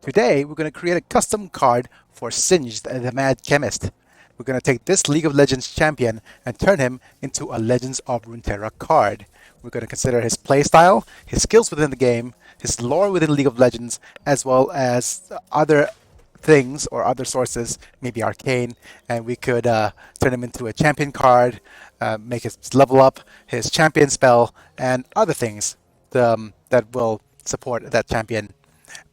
Today, we're going to create a custom card for Singed, the Mad Chemist. We're going to take this League of Legends champion and turn him into a Legends of Runeterra card. We're going to consider his playstyle, his skills within the game, his lore within League of Legends, as well as other things or other sources, maybe arcane, and we could turn him into a champion card, make his level up, his champion spell, and other things that will support that champion.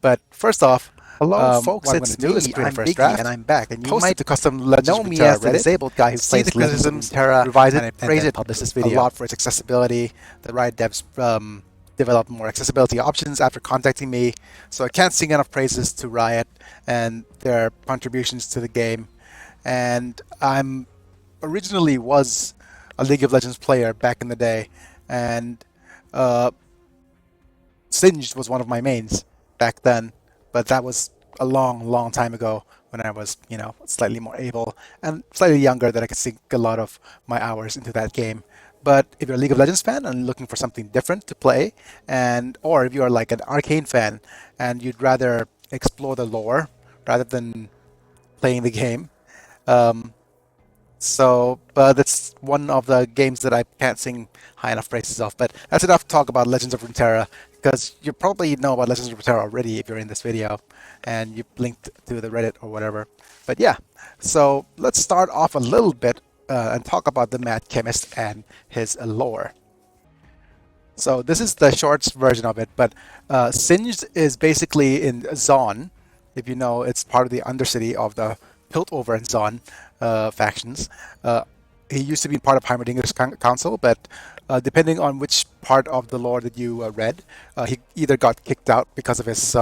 But first off, Hello, folks. what I'm It's going to do is me. create I'm a first Biggy, draft, and I'm back. And you post might it to custom Legends know of me Runeterra as the Reddit, disabled guy who see the plays Legends of criticisms, Runeterra, revise it, and I and praise then it publish this a video. lot for its accessibility. The Riot devs developed more accessibility options after contacting me, so I can't sing enough praises to Riot and their contributions to the game. And I'm originally was a League of Legends player back in the day, and uh, Singed was one of my mains back then, but that was a long time ago when I was, slightly more able and slightly younger that I could sink a lot of my hours into that game. But if you're a League of Legends fan and looking for something different to play, or if you are like an Arcane fan and you'd rather explore the lore rather than playing the game, um, but that's one of the games that I can't sing high enough praises of. But that's enough talk about Legends of Runeterra, because you probably know about Legends of Runeterra already if you're in this video and you linked to the Reddit or whatever. But yeah, so let's start off a little bit and talk about the Mad Chemist and his lore. So this is the shorts version of it, but Singed is basically in Zaun. If you know, it's part of the Undercity of the Piltover and Zaun factions. He used to be part of Heimerdinger's council, but depending on which part of the lore that you read, he either got kicked out because of his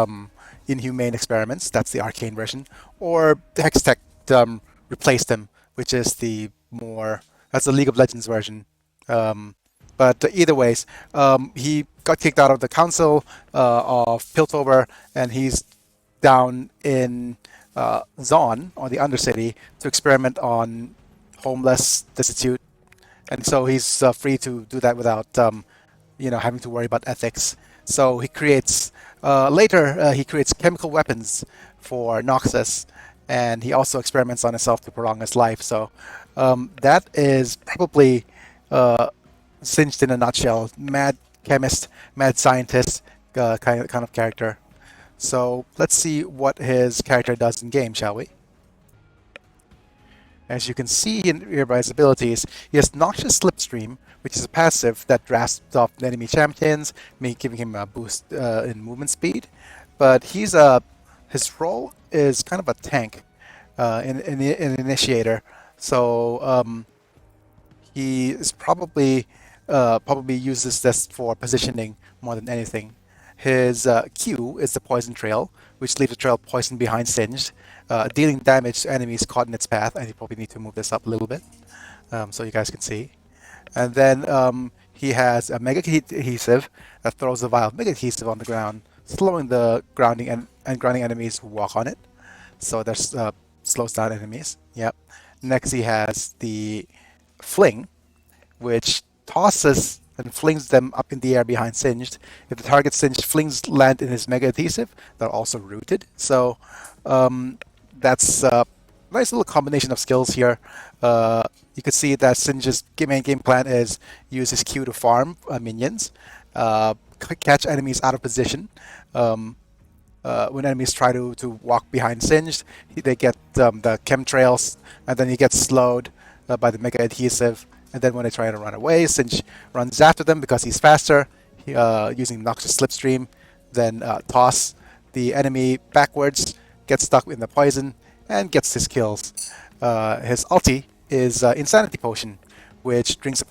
inhumane experiments, that's the arcane version, or the Hextech replaced him, which is that's the League of Legends version. But either ways, he got kicked out of the council of Piltover, and he's down in Zaun, or the Undercity, to experiment on homeless, destitute, and so he's free to do that without, having to worry about ethics. So he creates later he creates chemical weapons for Noxus, and he also experiments on himself to prolong his life. So that is probably Singed in a nutshell. Mad chemist, mad scientist kind of character. So let's see what his character does in game, shall we? As you can see here by his abilities, he has Noxious Slipstream, which is a passive that drafts off enemy champions, giving him a boost in movement speed. But his role is kind of a tank, an initiator. So he is probably uses this for positioning more than anything. His Q is the Poison Trail, which leaves a trail of poison behind Singed, dealing damage to enemies caught in its path. And you probably need to move this up a little bit so you guys can see. And then he has a Mega Adhesive that throws a vial of Mega Adhesive on the ground, slowing the grounding and grounding enemies who walk on it. So that slows down enemies. Yep. Next he has the Fling, which tosses and flings them up in the air behind Singed. If the target Singed flings land in his Mega Adhesive, they're also rooted. So that's a nice little combination of skills here. You can see that Singed's main game plan is use his Q to farm minions, catch enemies out of position. When enemies try to walk behind Singed, they get the chemtrails, and then he gets slowed by the Mega Adhesive. And then when they try to run away, Singed runs after them because he's faster, using Noxious Slipstream, then toss the enemy backwards, gets stuck in the poison, and gets his kills. His ulti is Insanity Potion, which drinks a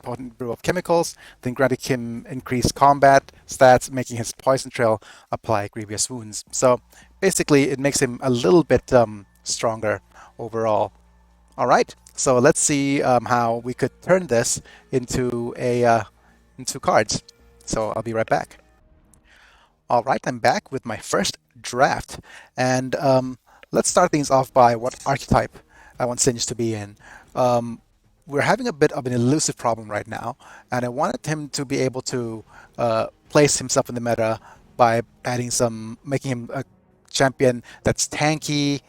potent brew of chemicals, then granting him increased combat stats, making his Poison Trail apply grievous wounds. So basically, it makes him a little bit stronger overall. All right, so let's see how we could turn this into cards. So I'll be right back. All right, I'm back with my first draft, and let's start things off by what archetype I want Singed to be in. We're having a bit of an elusive problem right now, and I wanted him to be able to place himself in the meta by making him a champion that's tanky,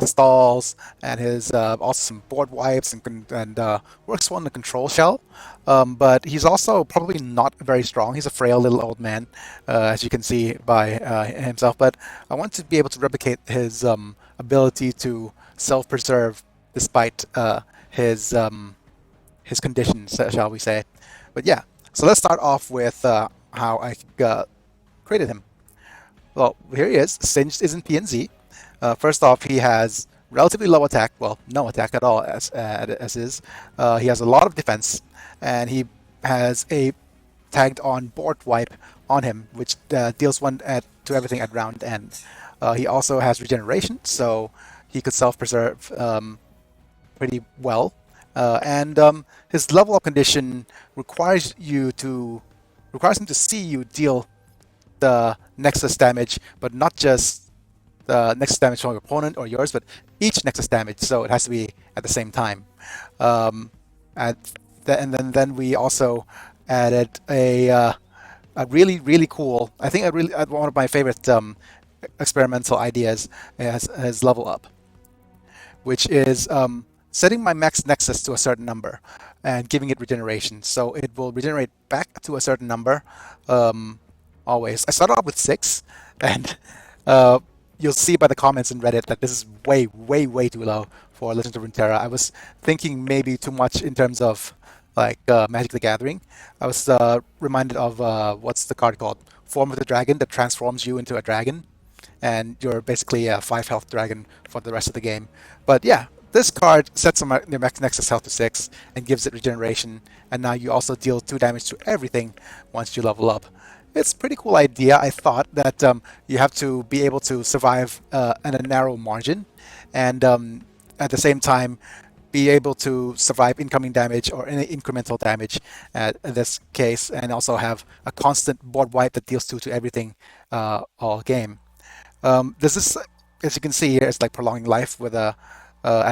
stalls, and has also some board wipes and works well in the control shell. But he's also probably not very strong. He's a frail little old man, as you can see by himself. But I want to be able to replicate his ability to self-preserve despite his conditions, shall we say. But yeah, so let's start off with how I created him. Well, here he is. Singed is in PNZ. First off, he has relatively low attack. Well, no attack at all, as is. He has a lot of defense, and he has a tagged on board wipe on him, which deals one to everything at round end. He also has regeneration, so he could self-preserve pretty well. And his level up condition requires him to see you deal the Nexus damage, but not just the Nexus damage from your opponent or yours, but each Nexus damage. So it has to be at the same time. And then we also added a really cool. I think one of my favorite experimental ideas is level up, which is setting my max Nexus to a certain number and giving it regeneration. So it will regenerate back to a certain number. Always. I started off with 6, and you'll see by the comments in Reddit that this is way too low for Legends of Runeterra. I was thinking maybe too much in terms of like Magic the Gathering. I was reminded of what's the card called? Form of the Dragon, that transforms you into a dragon, and you're basically a 5 health dragon for the rest of the game. But yeah, this card sets your max Nexus health to 6 and gives it regeneration, and now you also deal 2 damage to everything once you level up. It's a pretty cool idea. I thought that you have to be able to survive in a narrow margin, and at the same time be able to survive incoming damage or any incremental damage in this case, and also have a constant board wipe that deals 2 to everything all game. This is, as you can see here, it's like prolonging life with at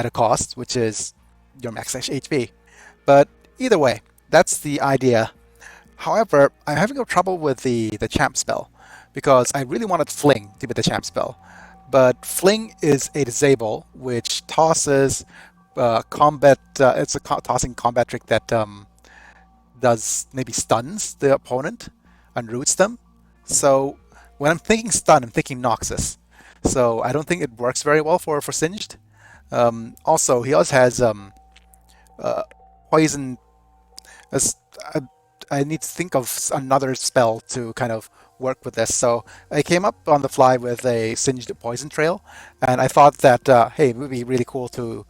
a cost, which is your max HP. But either way, that's the idea. However, I'm having a trouble with the champ spell, because I really wanted Fling to be the champ spell. But Fling is a disable, which tosses combat. It's a tossing combat trick that does maybe stuns the opponent and roots them. So when I'm thinking stun, I'm thinking Noxus. So I don't think it works very well for Singed. Also, he also has poison. I need to think of another spell to kind of work with this. So I came up on the fly with a Singed Poison Trail, and I thought that, hey, it would be really cool to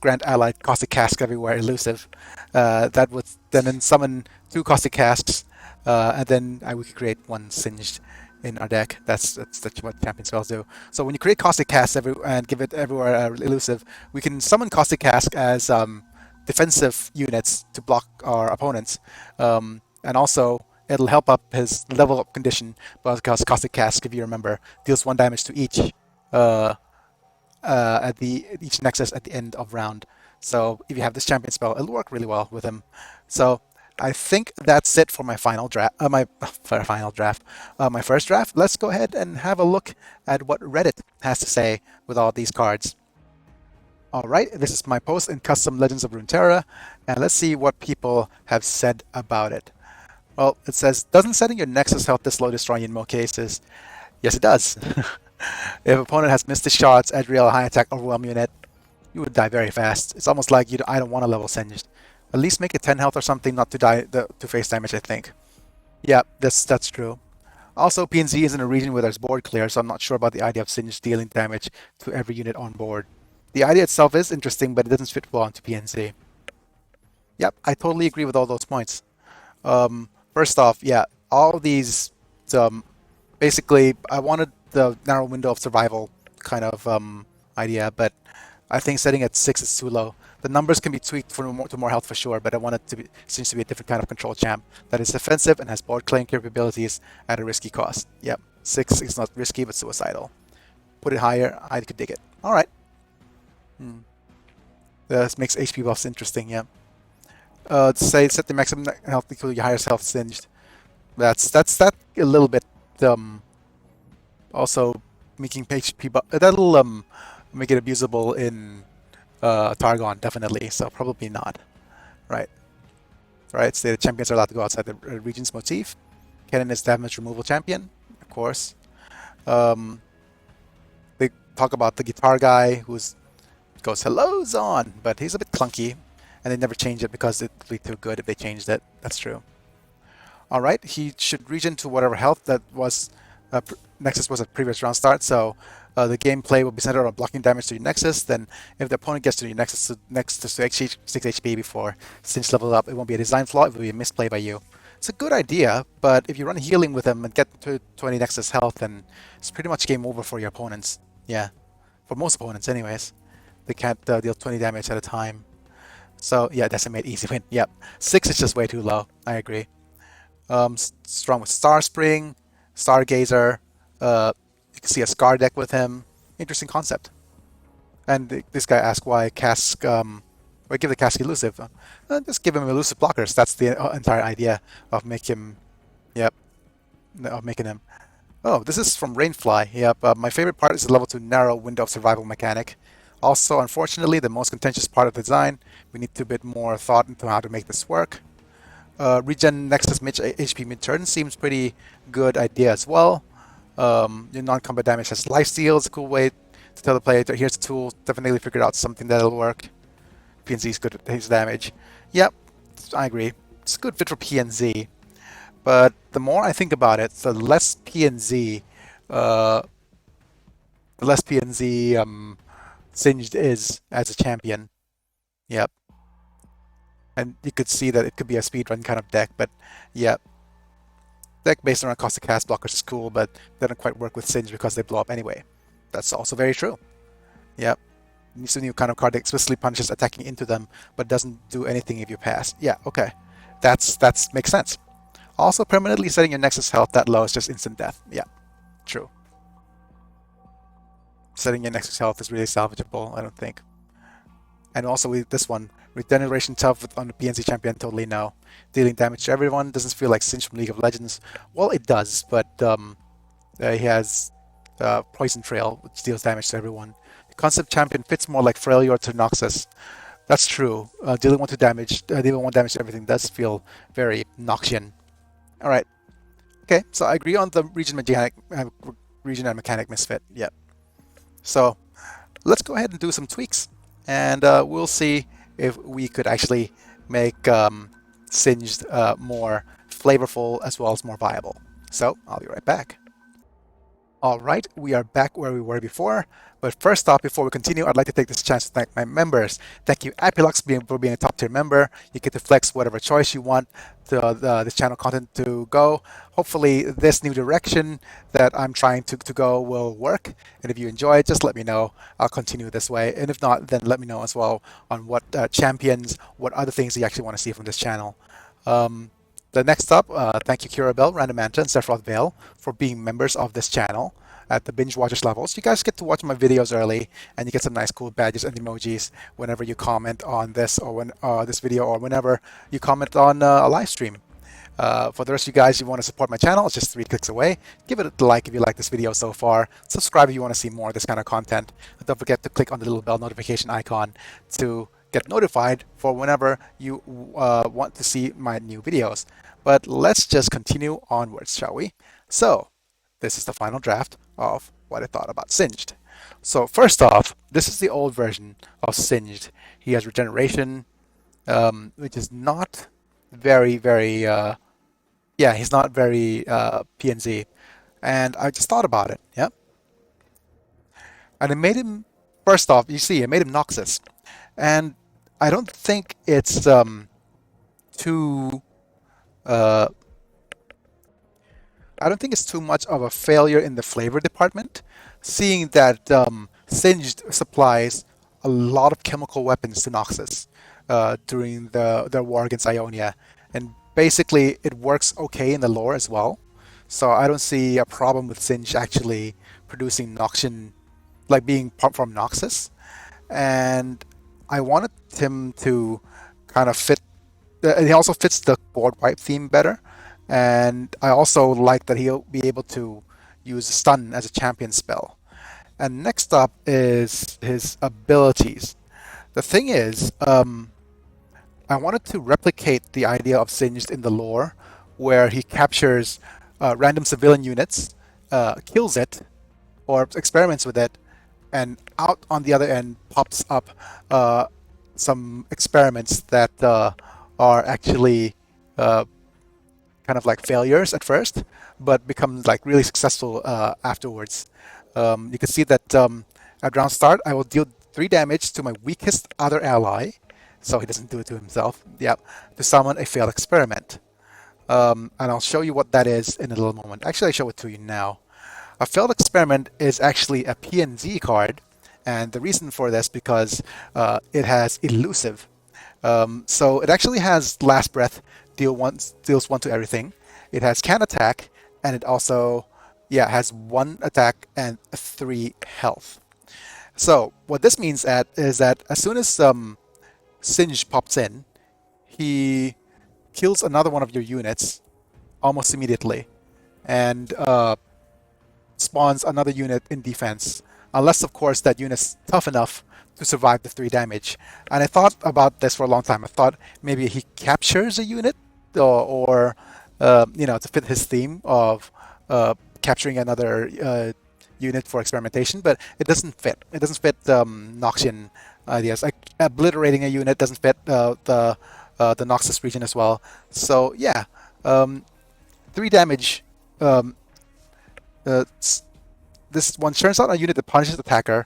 grant allied Caustic Cask everywhere elusive. That would then summon 2 Caustic Casks, and then we could create 1 Singed in our deck. That's what champion spells do. So when you create Caustic Cask and give it everywhere elusive, we can summon Caustic Cask as defensive units to block our opponents, and also it'll help up his level up condition, because Caustic Cask, if you remember, deals 1 damage to each each Nexus at the end of round. So if you have this champion spell, it'll work really well with him. So I think that's it for my final draft. My first draft. Let's go ahead and have a look at what Reddit has to say with all these cards. Alright, this is my post in Custom Legends of Runeterra, and let's see what people have said about it. Well, it says, doesn't setting your Nexus health this low destroy you in most cases? Yes, it does. If opponent has missed the shots at real high attack overwhelm unit, you would die very fast. It's almost like I don't want to level Singed. At least make it 10 health or something not to die to face damage, I think. Yeah, that's true. Also, PNZ is in a region where there's board clear, so I'm not sure about the idea of Singed dealing damage to every unit on board. The idea itself is interesting, but it doesn't fit well into PNZ. Yep, I totally agree with all those points. First off, yeah, all these, basically, I wanted the narrow window of survival kind of idea, but I think setting at 6 is too low. The numbers can be tweaked to more health for sure, but I want it to be, seems to be a different kind of control champ that is defensive and has board clearing capabilities at a risky cost. Yep, 6 is not risky, but suicidal. Put it higher, I could dig it. All right. This makes HP buffs interesting, yeah. Say set the maximum health equal to your highest health Singed. That's a little bit also making HP, but that'll make it abusable in Targon, definitely. So probably not. Right. Right. So the champions are allowed to go outside the region's motif. Kennen is damage removal champion, of course. Um, they talk about the guitar guy who's goes hello Zon, but he's a bit clunky, and they never change it because it'd be too good if they changed it. That's true. All right, he should regen to whatever health that was Nexus was at previous round start. So the gameplay will be centered on blocking damage to your Nexus. Then, if the opponent gets to your Nexus to 6 HP before Singe level up, it won't be a design flaw. It will be a misplay by you. It's a good idea, but if you run healing with them and get to 20 Nexus health, then it's pretty much game over for your opponents. Yeah, for most opponents, anyways. They can't deal 20 damage at a time. So yeah, decimate, easy win. Yep, 6 is just way too low. I agree. Strong with Star Spring, Stargazer. You can see a Scar deck with him. Interesting concept. And this guy asked why Cask. Why give the Cask elusive? Just give him elusive blockers. That's the entire idea of making him. Yep, of making him. Oh, this is from Rainfly. Yep. My favorite part is the level 2 narrow window of survival mechanic. Also, unfortunately, the most contentious part of the design. We need to bit more thought into how to make this work. Regen Nexus HP mid-turn seems pretty good idea as well. Your non-combat damage has lifesteal. It's a cool way to tell the player, here's a tool, definitely figured out something that'll work. PNZ is good at his damage. Yep, I agree. It's a good fit for PNZ. But the more I think about it, the less PNZ Singed is as a champion. Yep. And you could see that it could be a speedrun kind of deck, but yeah. Deck based around cost of cast blockers is cool, but they don't quite work with Singe because they blow up anyway. That's also very true. Yep. It's a new kind of card that explicitly punishes attacking into them, but doesn't do anything if you pass. Yeah, okay. That's makes sense. Also, permanently setting your Nexus health that low is just instant death. Yeah, true. Setting your Nexus health is really salvageable, I don't think. And also with this one, regeneration tough on the PNC champion, totally no. Dealing damage to everyone doesn't feel like Singe from League of Legends. Well, it does, but he has Poison Trail, which deals damage to everyone. The concept champion fits more like Freljord to Noxus. That's true. Dealing 1 damage to everything does feel very Noxian. All right. Okay, so I agree on the region and mechanic misfit. Yep. So let's go ahead and do some tweaks, and we'll see if we could actually make Singed more flavorful as well as more viable. So I'll be right back. All right, we are back where we were before. But first off, before we continue, I'd like to take this chance to thank my members. Thank you, Apilux, for being a top tier member. You get to flex whatever choice you want to this channel content to go. Hopefully, this new direction that I'm trying to go will work. And if you enjoy it, just let me know. I'll continue this way. And if not, then let me know as well on what champions, what other things you actually want to see from this channel. The next up, thank you Kira Bell, Random Manta, and Sephiroth Vale for being members of this channel at the Binge Watchers levels. You guys get to watch my videos early, and you get some nice cool badges and emojis whenever you comment on this or when this video, or whenever you comment on a live stream. For the rest of you guys, you want to support my channel, it's just 3 clicks away. Give it a like if you like this video so far. Subscribe if you want to see more of this kind of content. And don't forget to click on the little bell notification icon to get notified for whenever you want to see my new videos. But let's just continue onwards, shall we? So, this is the final draft of what I thought about Singed. So first off, this is the old version of Singed. He has regeneration, which is not very, he's not very PNZ. And I just thought about it, yeah. And I made him, first off, you see, I made him Noxus. And I don't think it's too much of a failure in the flavor department, seeing that Singed supplies a lot of chemical weapons to Noxus during their war against Ionia, and basically it works okay in the lore as well. So I don't see a problem with Singe actually producing Noxian, like being from Noxus, and I wanted him to kind of fit. He also fits the board wipe theme better. And I also like that he'll be able to use stun as a champion spell. And next up is his abilities. The thing is, I wanted to replicate the idea of Singed in the lore, where he captures random civilian units, kills it, or experiments with it, and out on the other end pops up some experiments that are actually uh, kind of like failures at first, but become like really successful afterwards. You can see that at round start, I will deal 3 damage to my weakest other ally, so he doesn't do it to himself. Yep, to summon a failed experiment. And I'll show you what that is in a little moment. Actually, I show it to you now. A failed experiment is actually a PNZ card, and the reason for this because it has elusive. So it actually has last breath, deals one to everything. It has can attack, and it also, yeah, has 1 attack and 3 health. So what this means is that as soon as Singe pops in, he kills another one of your units almost immediately, and spawns another unit in defense, unless of course that unit's tough enough to survive the 3 damage. And I thought about this for a long time. I thought maybe he captures a unit, or to fit his theme of capturing another unit for experimentation, but it doesn't fit. It doesn't fit Noxian ideas. Like obliterating a unit doesn't fit the Noxus region as well. So yeah, 3 damage. Um, uh, this one turns out a unit that punishes attackers,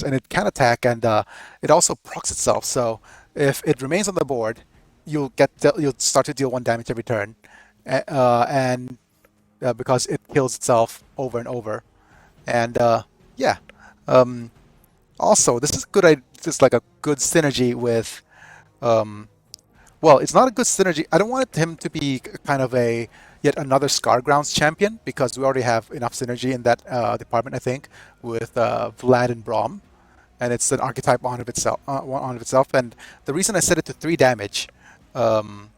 and it can attack, and it also procs itself. So if it remains on the board, you'll start to deal 1 damage every turn, and because it kills itself over and over. And yeah, um, also this is good. This is like a good synergy with. Well, it's not a good synergy. I don't want him to be kind of a yet another Scargrounds champion because we already have enough synergy in that department, I think, with Vlad and Braum, and it's an archetype on of itself. And the reason I set it to 3 damage um,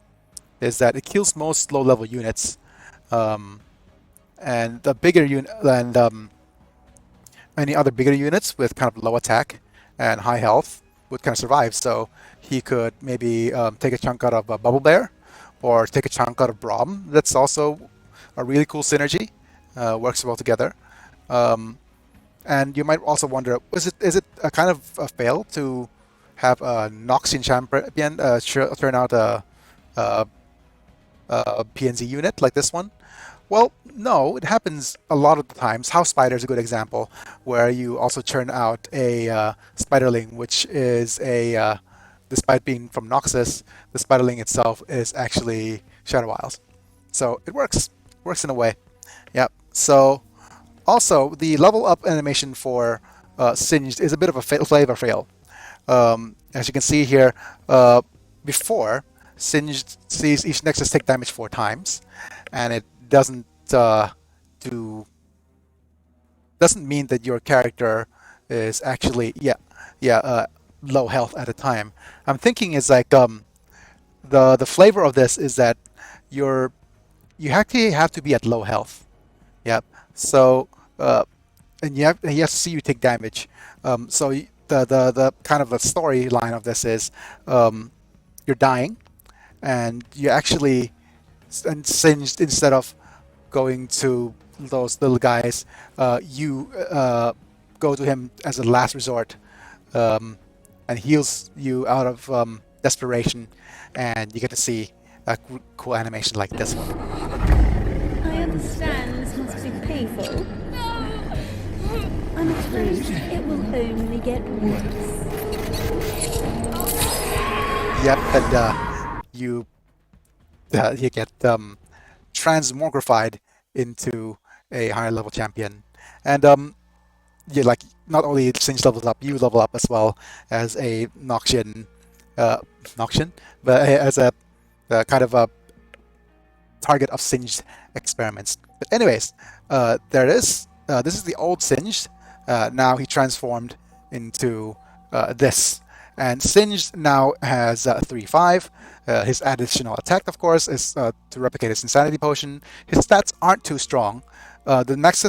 is that it kills most low-level units, um, and the bigger unit and any other bigger units with kind of low attack and high health would kind of survive. So he could maybe take a chunk out of Bubble Bear or take a chunk out of Braum. That's also a really cool synergy. Works well together. Um, and you might also wonder, is it a kind of a fail to have a Noxian champion turn out a PNZ unit like this one? Well, no, it happens a lot of the times. House Spider is a good example, where you also churn out a Spiderling, which is despite being from Noxus, the Spiderling itself is actually Shadow Isles. So it works in a way. Yep. So also the level up animation for Singed is a bit of a flavor fail. As you can see here, before Singed sees each Nexus take damage 4 times, and it doesn't do doesn't mean that your character is actually low health at a time. I'm thinking is like the flavor of this is that you actually have to be at low health. Yep. So and he has to see you take damage. So the kind of the storyline of this is you're dying, and you actually and Singed instead of going to those little guys, you go to him as a last resort, and heals you out of desperation, and you get to see a cool animation like this one. I understand this must be painful. I'm afraid it will only get worse. Yep, and you get transmogrified into a higher level champion, and you like not only Singe levels up, you level up as well as a Noxian, but as a kind of a target of Singed experiments. But anyways, there it is. This is the old Singed. Now he transformed into this. And Singed now has 3-5. His additional attack, of course, is to replicate his Insanity Potion. His stats aren't too strong, The max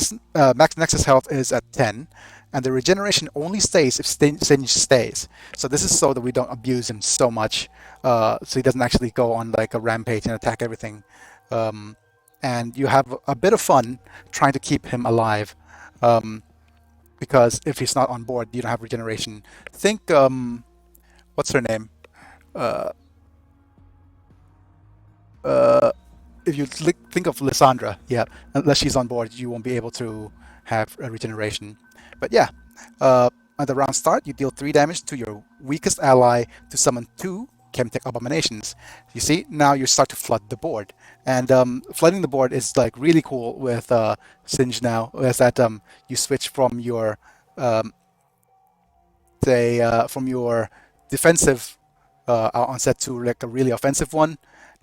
Nexus health is at 10, and the regeneration only stays if Singe stays. So this is so that we don't abuse him so much, so he doesn't actually go on like a rampage and attack everything. And you have a bit of fun trying to keep him alive, because if he's not on board, you don't have regeneration. Think, what's her name? If you think of Lysandra, yeah, unless she's on board, you won't be able to have a regeneration. But yeah, at the round start, you deal 3 damage to your weakest ally to summon 2 Chemtech Abominations. You see, now you start to flood the board. And flooding the board is like really cool with Singe now, is that you switch from your, from your defensive onset to like a really offensive one.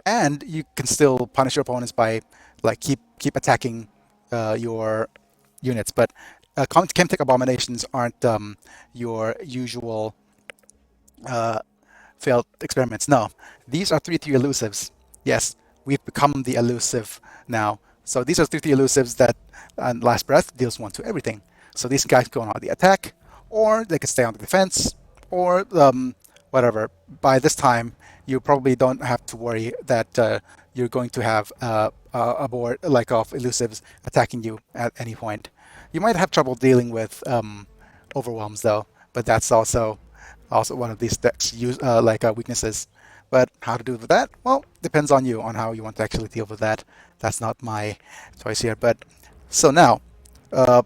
And you can still punish your opponents by like keep attacking your units. But Chemtech Abominations aren't your usual failed experiments. No, these are 3-3 elusives. Yes, we've become the elusive now. So these are 3-3 elusives that on last breath deals 1 to everything. So these guys go on the attack, or they can stay on the defense, or whatever. By this time, you probably don't have to worry that you're going to have a board like of elusives attacking you at any point. You might have trouble dealing with overwhelms though, but that's also one of these decks weaknesses. But how to do with that? Well, depends on you on how you want to actually deal with that. That's not my choice here. But so now, the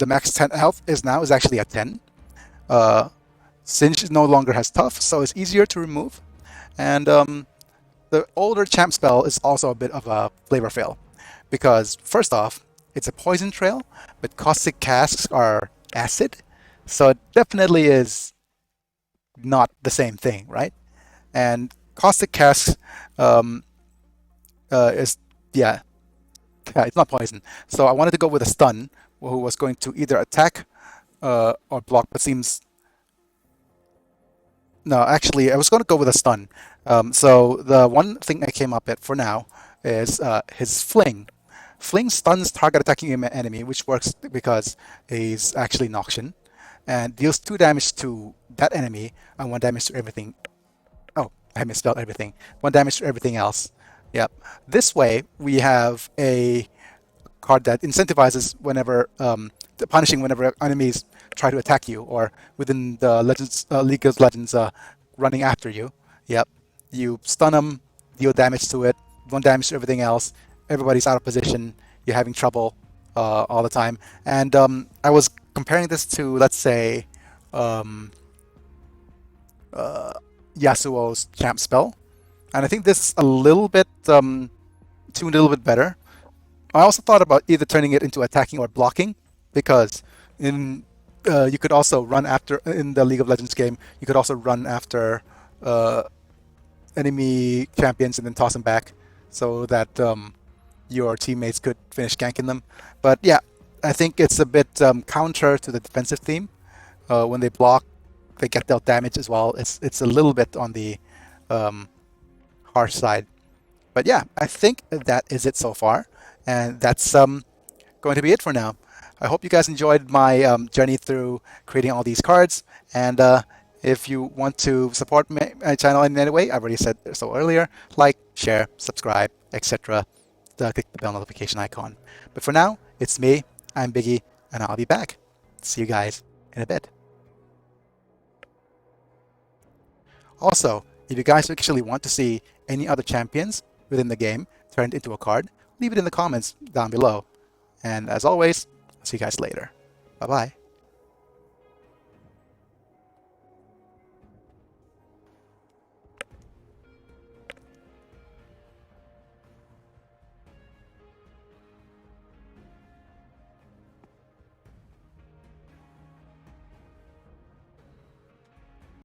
max 10 health is actually at 10. Singe no longer has tough, so it's easier to remove. And the older champ spell is also a bit of a flavor fail, because first off, it's a poison trail, but caustic casks are acid, so it definitely is not the same thing, right? And caustic casks is it's not poison. So I wanted to go with a stun, who was going to either attack or block, but seems no, actually, I was going to go with a stun. So the one thing I came up with for now is his fling. Fling stuns target attacking enemy, which works because he's actually Noxian, and deals 2 damage to that enemy and 1 damage to everything. Oh, I misspelled everything. 1 damage to everything else. Yep. This way, we have a card that incentivizes whenever punishing whenever enemies try to attack you, or within the Legends League of Legends running after you. Yep, you stun them, deal damage to it, 1 damage to everything else. Everybody's out of position. You're having trouble all the time. And I was comparing this to, let's say, Yasuo's champ spell, and I think this is a little bit tuned a little bit better. I also thought about either turning it into attacking or blocking, because in you could also run after, in the League of Legends game, you could also run after enemy champions and then toss them back, so that your teammates could finish ganking them. But yeah, I think it's a bit counter to the defensive theme. When they block, they get dealt damage as well. It's a little bit on the harsh side. But yeah, I think that is it so far, and that's going to be it for now. I hope you guys enjoyed my journey through creating all these cards, and if you want to support my channel in any way, I've already said so earlier, like, share, subscribe, etc. Click the bell notification icon. But for now, it's me, I'm Biggy, and I'll be back. See you guys in a bit. Also, if you guys actually want to see any other champions within the game turned into a card, leave it in the comments down below. And as always, see you guys later. Bye-bye.